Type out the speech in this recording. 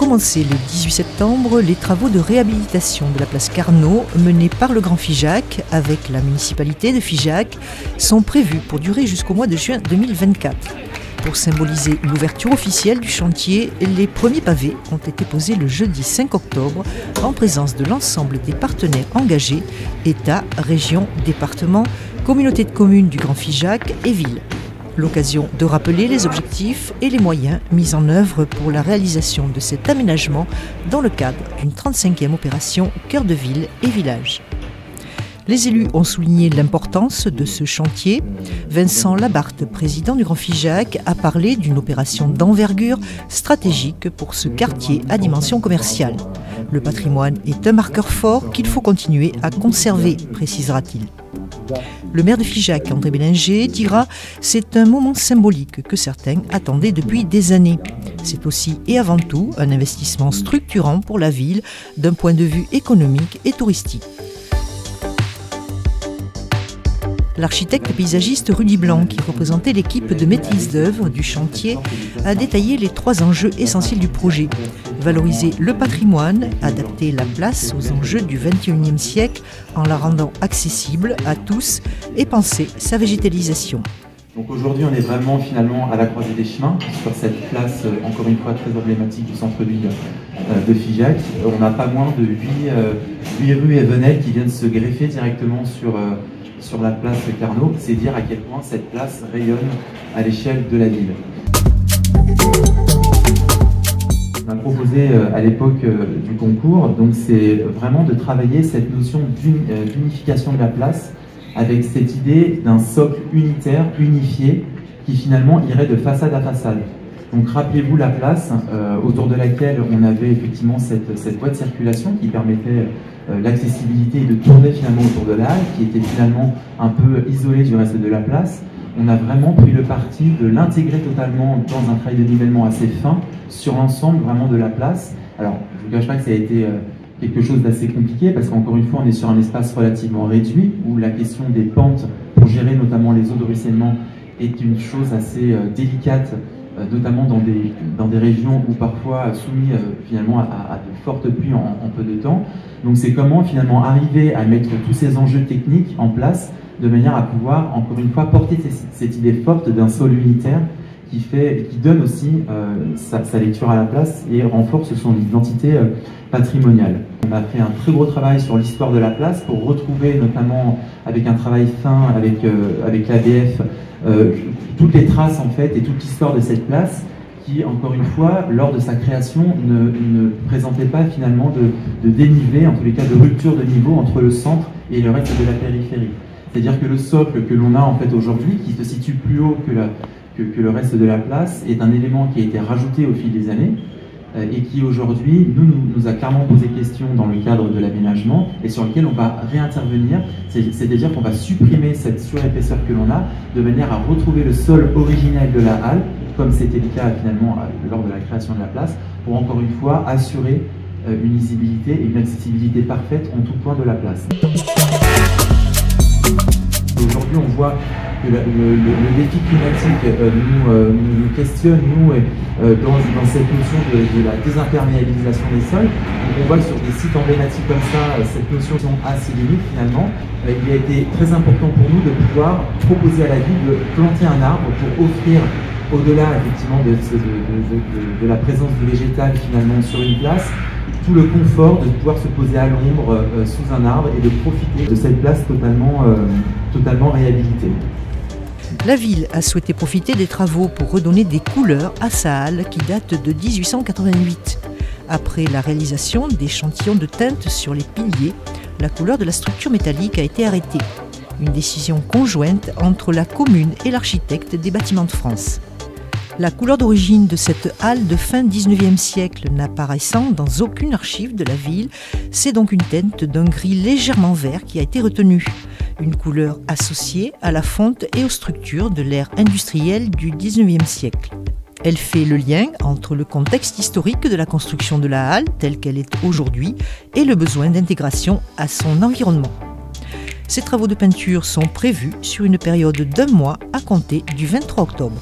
commencé le 18 septembre, les travaux de réhabilitation de la place Carnot menés par le Grand Figeac avec la municipalité de Figeac sont prévus pour durer jusqu'au mois de juin 2024. Pour symboliser l'ouverture officielle du chantier, les premiers pavés ont été posés le jeudi 5 octobre en présence de l'ensemble des partenaires engagés, État, région, département, communauté de communes du Grand Figeac et ville. L'occasion de rappeler les objectifs et les moyens mis en œuvre pour la réalisation de cet aménagement dans le cadre d'une 35e opération Cœur de ville et village. Les élus ont souligné l'importance de ce chantier. Vincent Labarthe, président du Grand Figeac, a parlé d'une opération d'envergure stratégique pour ce quartier à dimension commerciale. Le patrimoine est un marqueur fort qu'il faut continuer à conserver, précisera-t-il. Le maire de Figeac, André Bélinger, dira « C'est un moment symbolique que certains attendaient depuis des années. C'est aussi et avant tout un investissement structurant pour la ville d'un point de vue économique et touristique. » L'architecte paysagiste Rudy Blanc, qui représentait l'équipe de maîtrise d'œuvre du chantier, a détaillé les 3 enjeux essentiels du projet. Valoriser le patrimoine, adapter la place aux enjeux du XXIe siècle en la rendant accessible à tous et penser sa végétalisation. Donc aujourd'hui, on est vraiment finalement à la croisée des chemins sur cette place, encore une fois très emblématique du centre-ville de Figeac. On n'a pas moins de 8 rues et venelles qui viennent se greffer directement sur la place Carnot. C'est dire à quel point cette place rayonne à l'échelle de la ville. On a proposé à l'époque du concours, donc c'est vraiment de travailler cette notion d'unification de la place avec cette idée d'un socle unitaire, unifié, qui finalement irait de façade à façade. Donc rappelez-vous la place autour de laquelle on avait effectivement cette voie de circulation qui permettait l'accessibilité et de tourner finalement autour de la halle, qui était finalement un peu isolée du reste de la place. On a vraiment pris le parti de l'intégrer totalement dans un travail de nivellement assez fin sur l'ensemble vraiment de la place. Alors, je ne vous cache pas que ça a été quelque chose d'assez compliqué parce qu'encore une fois, on est sur un espace relativement réduit où la question des pentes pour gérer notamment les eaux de ruissellement est une chose assez délicate, notamment dans des régions où parfois soumis finalement à de fortes pluies en peu de temps. Donc c'est comment finalement arriver à mettre tous ces enjeux techniques en place de manière à pouvoir, encore une fois, porter cette idée forte d'un sol unitaire qui donne aussi sa lecture à la place et renforce son identité patrimoniale. On a fait un très gros travail sur l'histoire de la place pour retrouver, notamment avec un travail fin avec l'ADF, toutes les traces en fait et toute l'histoire de cette place qui, encore une fois, lors de sa création, ne présentait pas finalement de dénivelé, en tous les cas de rupture de niveau entre le centre et le reste de la périphérie. C'est-à-dire que le socle que l'on a en fait aujourd'hui, qui se situe plus haut que le reste de la place, est un élément qui a été rajouté au fil des années et qui aujourd'hui nous a clairement posé question dans le cadre de l'aménagement et sur lequel on va réintervenir, c'est-à-dire qu'on va supprimer cette surépaisseur que l'on a de manière à retrouver le sol originel de la halle, comme c'était le cas finalement lors de la création de la place, pour encore une fois assurer une lisibilité et une accessibilité parfaite en tout point de la place. Aujourd'hui, on voit que le défi climatique nous questionne, nous, dans cette notion de la désimperméabilisation des sols. Donc on voit que sur des sites emblématiques comme ça, cette notion a ses limites finalement. Il a été très important pour nous de pouvoir proposer à la ville de planter un arbre pour offrir, au-delà effectivement de la présence du végétal finalement sur une place, tout le confort de pouvoir se poser à l'ombre sous un arbre et de profiter de cette place totalement réhabilitée. La ville a souhaité profiter des travaux pour redonner des couleurs à sa halle qui date de 1888. Après la réalisation d'échantillons de teintes sur les piliers, la couleur de la structure métallique a été arrêtée. Une décision conjointe entre la commune et l'architecte des Bâtiments de France. La couleur d'origine de cette halle de fin 19e siècle n'apparaissant dans aucune archive de la ville, c'est donc une teinte d'un gris légèrement vert qui a été retenue. Une couleur associée à la fonte et aux structures de l'ère industrielle du 19e siècle. Elle fait le lien entre le contexte historique de la construction de la halle telle qu'elle est aujourd'hui et le besoin d'intégration à son environnement. Ces travaux de peinture sont prévus sur une période d'1 mois à compter du 23 octobre.